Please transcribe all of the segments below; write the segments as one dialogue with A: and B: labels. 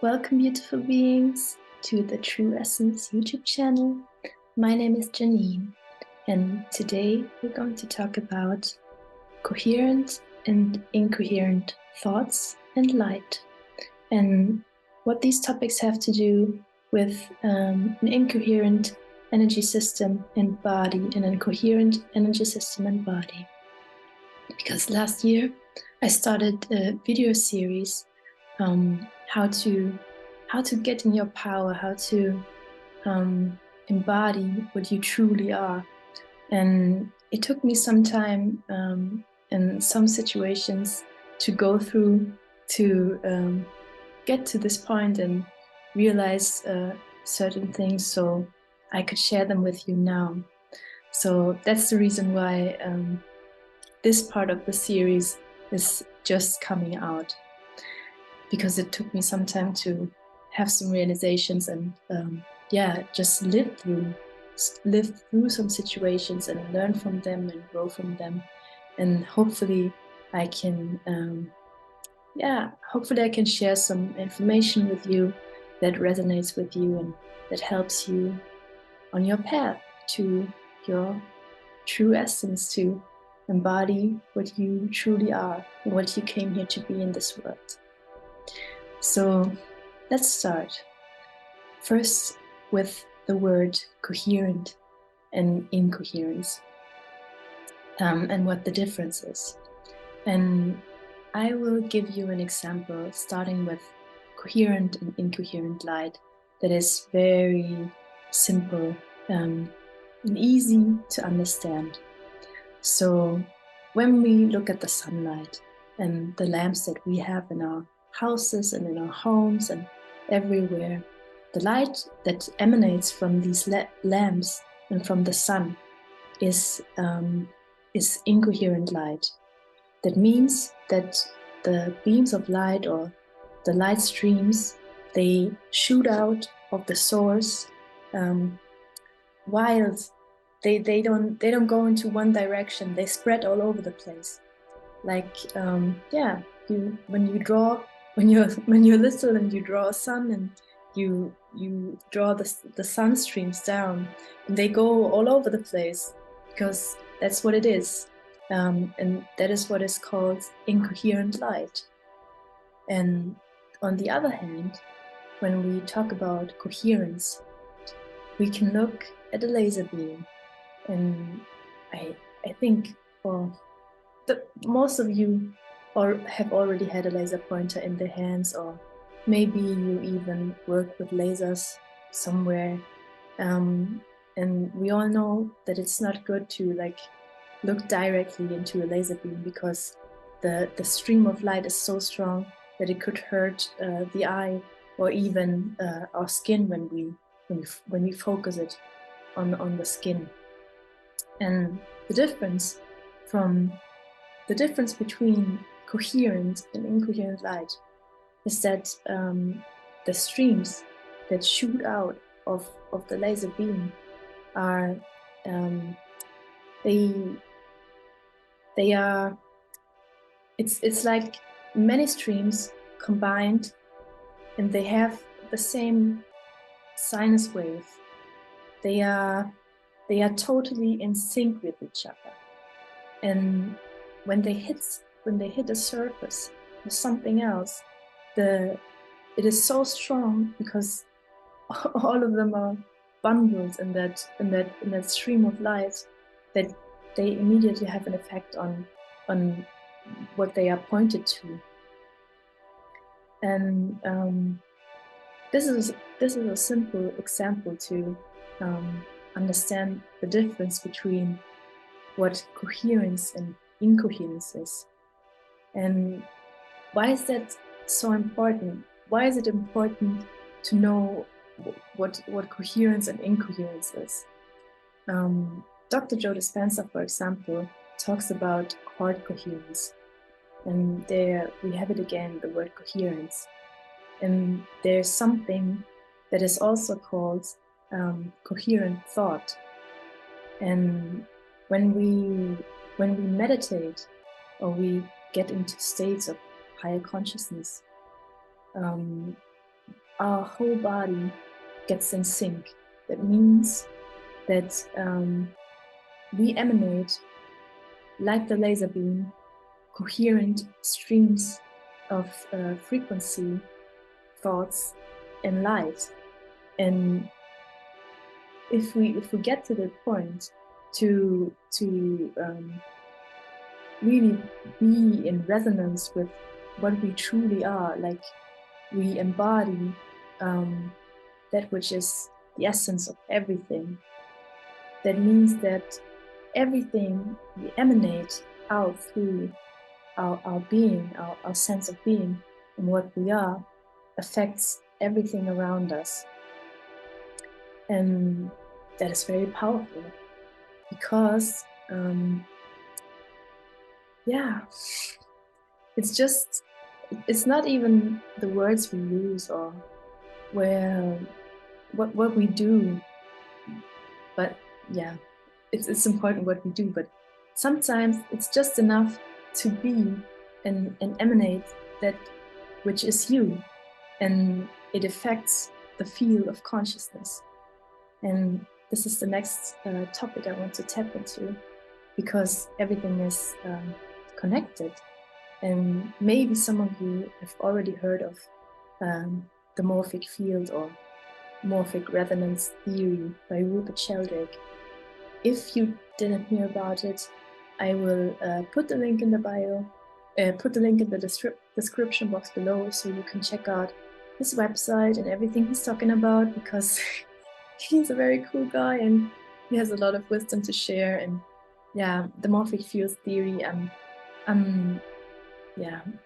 A: Welcome, beautiful beings, to the True Essence YouTube channel. My name is Janine, and today we're going to talk about coherent and incoherent thoughts and light, and what these topics have to do with an incoherent energy system and body, and an incoherent energy system and body. Because last year I started a video series how to get in your power, how to embody what you truly are. And it took me some time in some situations to go through to get to this point and realize certain things so I could share them with you now. So that's the reason why this part of the series is just coming out, because it took me some time to have some realizations and just live through some situations and learn from them and grow from them. And hopefully I can share some information with you that resonates with you and that helps you on your path to your true essence, to embody what you truly are and what you came here to be in this world. So let's start first with the word coherent and incoherence, and what the difference is. And I will give you an example starting with coherent and incoherent light that is very simple and easy to understand. So when we look at the sunlight and the lamps that we have in our houses and in our homes and everywhere, the light that emanates from these lamps and from the sun is incoherent light. That means that the beams of light or the light streams, they shoot out of the source wild. They don't go into one direction. They spread all over the place. Like when you're little and you draw a sun and you draw the sun streams down, and they go all over the place because that's what it is, and that is what is called incoherent light. And on the other hand, when we talk about coherence, we can look at a laser beam, and I think most of you have already had a laser pointer in their hands, or maybe you even work with lasers somewhere, and we all know that it's not good to look directly into a laser beam, because the stream of light is so strong that it could hurt the eye or even our skin when we focus it on the skin. And the difference between coherent and incoherent light is that the streams that shoot out of the laser beam are it's like many streams combined, and they have the same sinus wave. They are totally in sync with each other. And when they hit a surface or something else, it is so strong because all of them are bundled in that stream of light that they immediately have an effect on what they are pointed to. And this is a simple example to understand the difference between what coherence and incoherence is. And why is that so important? Why is it important to know what coherence and incoherence is? Dr. Joe Dispenza, for example, talks about heart coherence. And there we have it again, the word coherence. And there's something that is also called coherent thought. And when we meditate, or we get into states of higher consciousness, our whole body gets in sync. That means that we emanate, like the laser beam, coherent streams of frequency, thoughts, and light. And if we get to the point to really be in resonance with what we truly are, like we embody that which is the essence of everything, that means that everything we emanate out through our being, our sense of being and what we are, affects everything around us. And that is very powerful because it's not even the words we use or what we do, but yeah, it's important what we do, but sometimes it's just enough to be and emanate that which is you, and it affects the field of consciousness. And this is the next topic I want to tap into, because everything is connected. And maybe some of you have already heard of the Morphic Field or Morphic Resonance theory by Rupert Sheldrake. If you didn't hear about it, I will put the link in the bio, put the link in the description box below, so you can check out his website and everything he's talking about, because he's a very cool guy and he has a lot of wisdom to share. And yeah, the Morphic Fields theory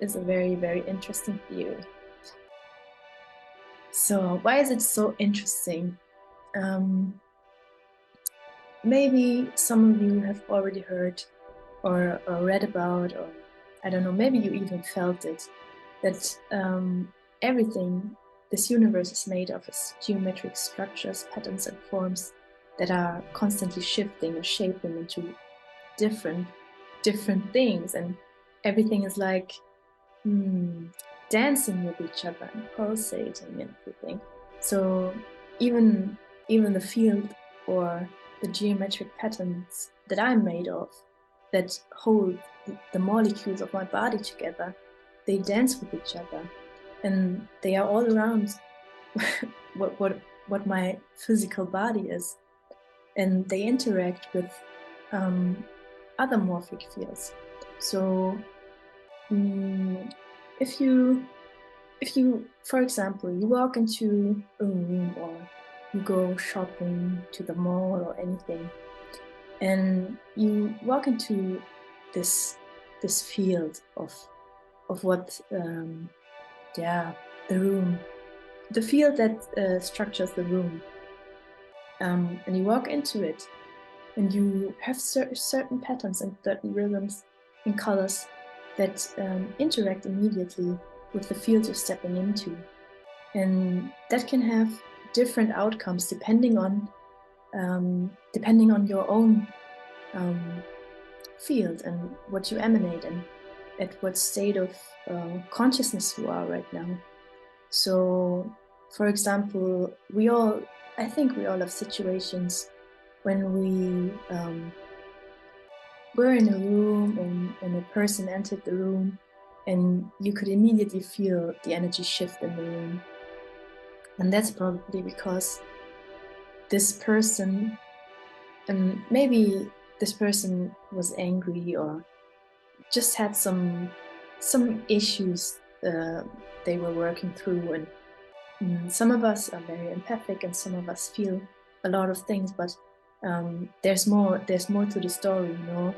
A: is a very, very interesting theory. So why is it so interesting? Maybe some of you have already heard or read about, or I don't know, maybe you even felt it, that everything this universe is made of is geometric structures, patterns, and forms that are constantly shifting and shaping into different things, and everything is like dancing with each other and pulsating and everything. So even the field or the geometric patterns that I'm made of, that hold the molecules of my body together, they dance with each other, and they are all around what my physical body is, and they interact with other morphic fields. So if you, for example, you walk into a room or you go shopping to the mall or anything, and you walk into this field of what the room, the field that structures the room, and you walk into it, and you have certain patterns and certain rhythms and colors that interact immediately with the field you're stepping into, and that can have different outcomes depending on your own field and what you emanate and at what state of consciousness you are right now. So, for example, I think we all have situations when we were in a room and a person entered the room, and you could immediately feel the energy shift in the room. And that's probably because this person, and maybe this person was angry or just had some issues they were working through. And some of us are very empathic, and some of us feel a lot of things, but there's more to the story, you know.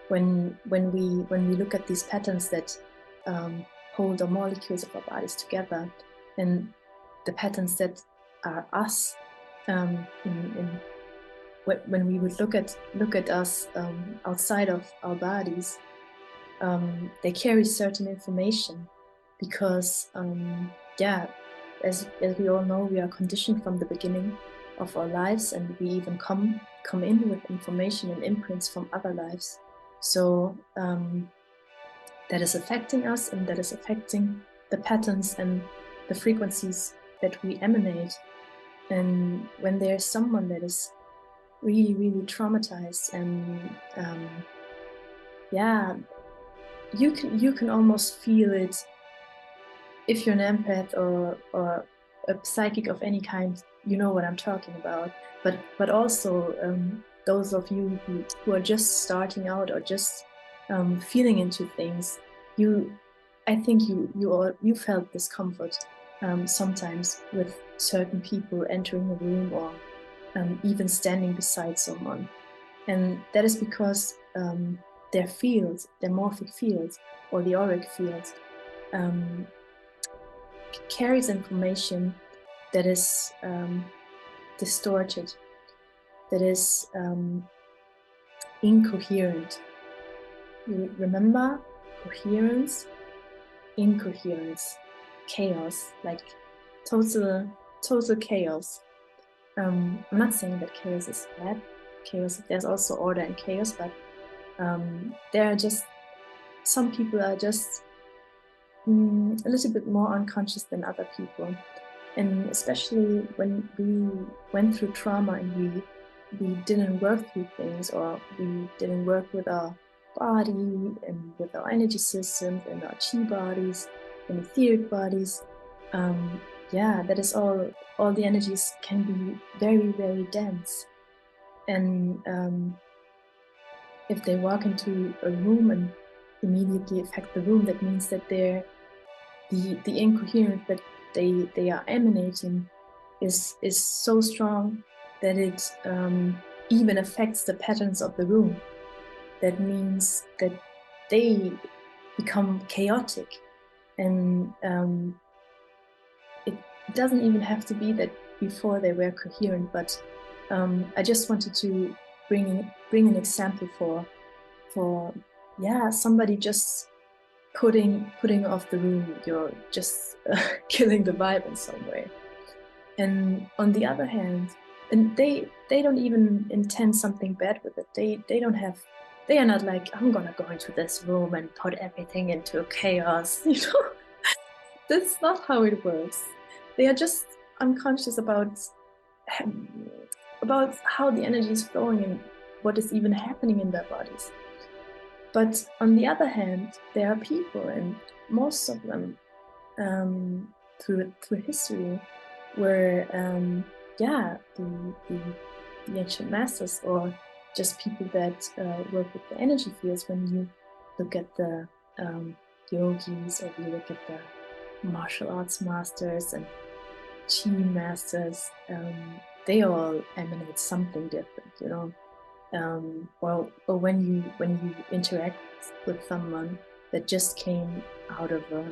A: When we look at these patterns that hold the molecules of our bodies together, and the patterns that are us, when we would look at us outside of our bodies, they carry certain information, because as we all know, we are conditioned from the beginning of our lives, and we even come in with information and imprints from other lives. So that is affecting us, and that is affecting the patterns and the frequencies that we emanate. And when there's someone that is really, really traumatized, and yeah, you can almost feel it. If you're an empath or a psychic of any kind, you know what I'm talking about. But also those of you who are just starting out or just feeling into things, I think you felt discomfort sometimes with certain people entering a room or even standing beside someone, and that is because their fields, their morphic fields or the auric fields, carries information that is distorted, that is incoherent. You remember coherence, incoherence, chaos, like total chaos. I'm not saying that chaos is bad. Chaos, there's also order in chaos, but there are just some people are just a little bit more unconscious than other people. And especially when we went through trauma and we didn't work through things, or we didn't work with our body and with our energy systems and our chi bodies and etheric bodies, yeah, that is all the energies can be very, very dense. And if they walk into a room and immediately affect the room, that means that the incoherence that they are emanating is so strong that it even affects the patterns of the room. That means that they become chaotic, and it doesn't even have to be that before they were coherent. But I just wanted to bring an example for yeah, somebody just putting off the room. You're just killing the vibe in some way. And on the other hand, and they don't even intend something bad with it. They are not like, I'm gonna go into this room and put everything into chaos, you know. That's not how it works. They are just unconscious about how the energy is flowing and what is even happening in their bodies. But on the other hand, there are people, and most of them through history, where yeah, the ancient masters, or just people that work with the energy fields, when you look at the yogis, or you look at the martial arts masters and chi masters, they all emanate something different, you know. Or when you interact with someone that just came out of a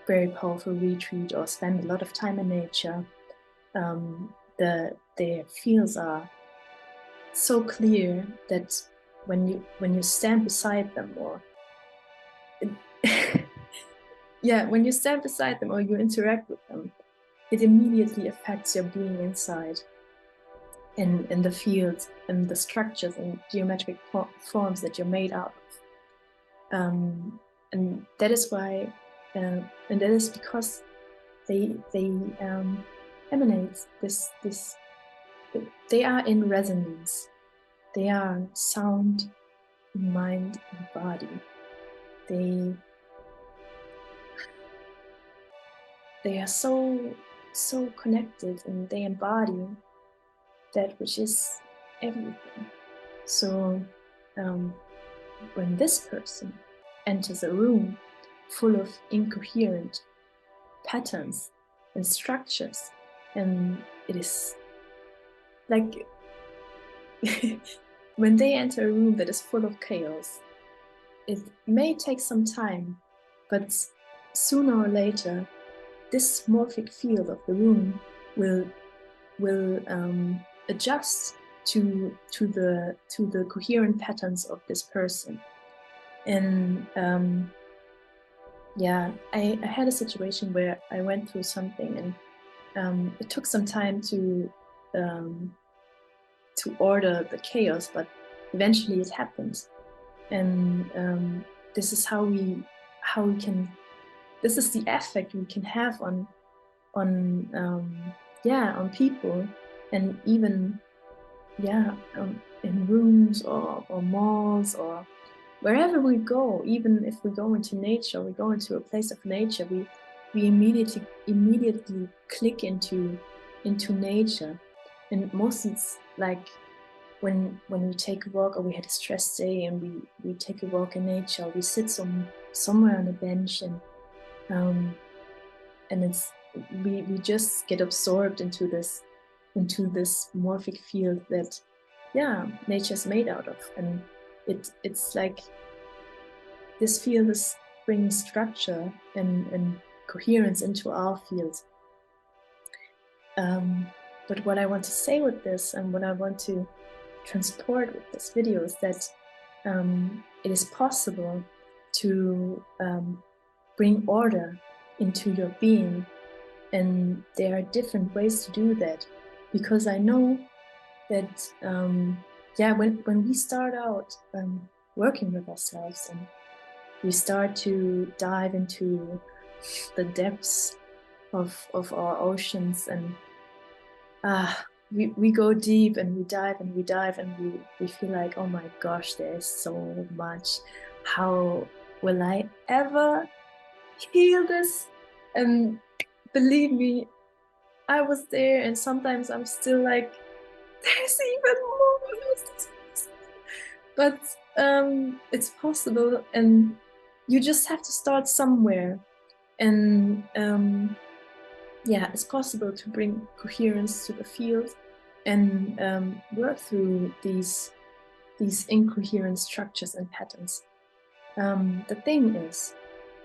A: very powerful retreat or spend a lot of time in nature, their fields are so clear that when you stand beside them, or yeah, when you stand beside them or you interact with them, it immediately affects your being inside, in the fields and the structures and geometric forms that you're made out of. And that is why, and that is because they emanate this, they are in resonance. They are sound, mind, and body. They are so connected, and they embody that which is everything. So when this person enters a room full of incoherent patterns and structures, and it is like when they enter a room that is full of chaos, it may take some time, but sooner or later, this morphic field of the room will adjust to the coherent patterns of this person. And yeah, I had a situation where I went through something, and it took some time to order the chaos, but eventually it happened. And this is how we can, this is the effect we can have on on people, and even in rooms or malls or wherever we go. Even if we go into nature, we go into a place of nature, we immediately click into nature. And mostly it's like when we take a walk, or we had a stress day and we take a walk in nature, we sit somewhere on a bench, and it's we just get absorbed into this morphic field that nature's made out of. And it's like this field is bringing structure and coherence into our field. But what I want to say with this, and what I want to transport with this video, is that it is possible to bring order into your being, and there are different ways to do that. Because I know that when we start out working with ourselves, and we start to dive into the depths of our oceans, and we go deep, and we dive and we dive, and we feel like, oh my gosh, there's so much. How will I ever heal this? And believe me, I was there, and sometimes I'm still like, there's even more. But it's possible, and you just have to start somewhere. And it's possible to bring coherence to the field and work through these incoherent structures and patterns. The thing is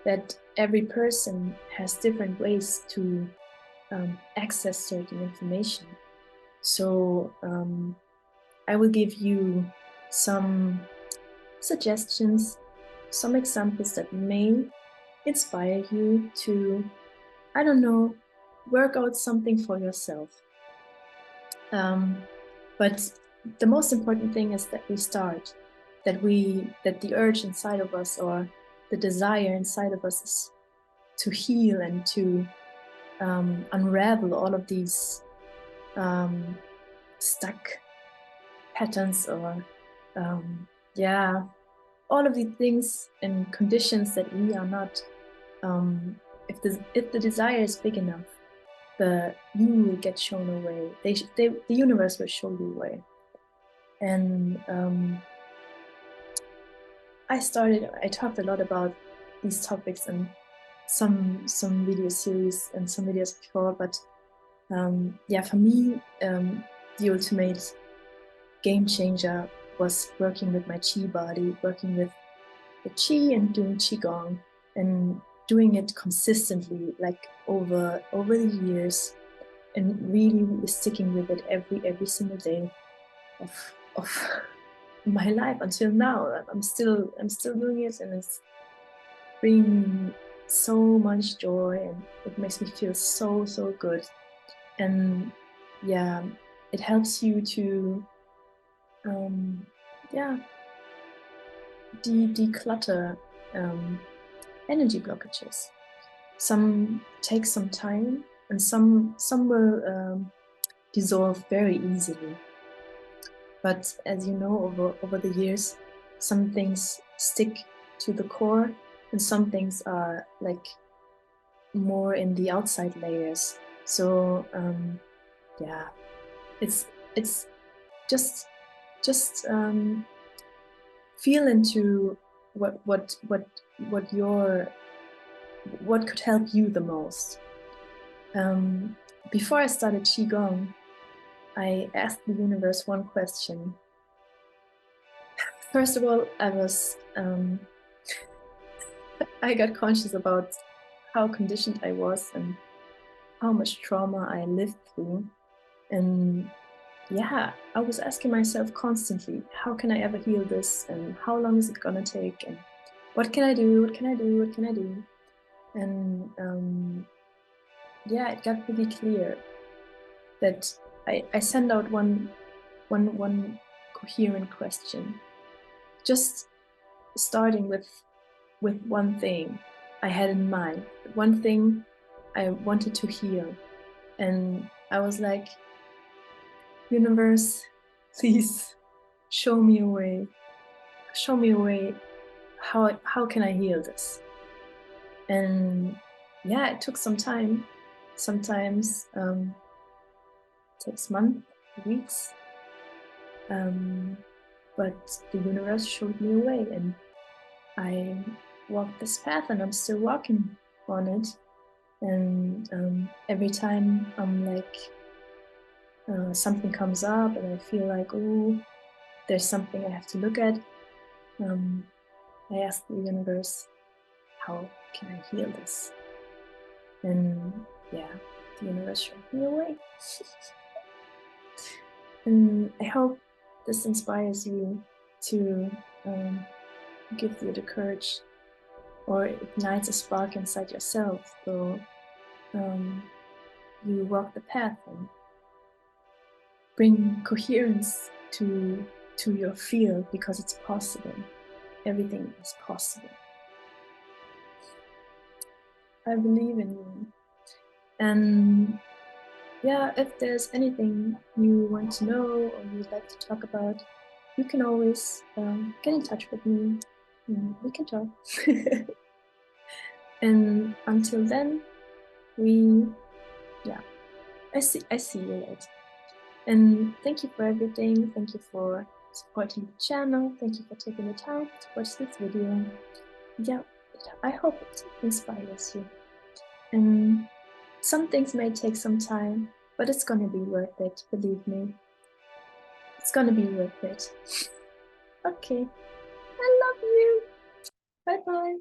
A: that every person has different ways to access certain information. So I will give you some suggestions, some examples that may inspire you to, I don't know, work out something for yourself. But the most important thing is that we start, that the urge inside of us, or the desire inside of us, is to heal and to unravel all of these stuck patterns, or all of these things and conditions that we are not. If the desire is big enough, you will get shown a way. The universe will show you a way. And I talked a lot about these topics in some video series and some videos before, but for me, the ultimate game changer was working with my chi body, working with the chi and doing qigong, and doing it consistently, like over the years, and really sticking with it every single day of my life until now. I'm still doing it, and it's bringing so much joy, and it makes me feel so good. And it helps you to declutter energy blockages. Some take some time, and some will dissolve very easily. But as you know, over the years, some things stick to the core, and some things are like more in the outside layers. So it's just feel into what could help you the most. Before I started qigong, I asked the universe one question. First of all, I got conscious about how conditioned I was and how much trauma I lived through. And I was asking myself constantly, how can I ever heal this? And how long is it gonna take? And what can I do? What can I do? What can I do? And it got really clear that I sent out one coherent question, just starting with one thing I had in mind, one thing I wanted to heal. And I was like, universe, please show me a way. Show me a way. How can I heal this? And yeah, it took some time. Sometimes takes months, weeks. But the universe showed me a way, and I walked this path, and I'm still walking on it. And every time I'm like, something comes up and I feel like, oh, there's something I have to look at, I ask the universe, how can I heal this? And yeah, the universe showed me a way. And I hope this inspires you to give you the courage, or ignites a spark inside yourself, so you walk the path and bring coherence to your field, because it's possible. Everything is possible. I believe in you. And yeah, if there's anything you want to know or you'd like to talk about, you can always get in touch with me and we can talk. And until then, I see you later. And thank you for everything. Thank you for supporting the channel. Thank you for taking the time to watch this video. Yeah, I hope it inspires you. And some things may take some time, but it's gonna be worth it, believe me. It's gonna be worth it. Okay, I love you. Bye-bye.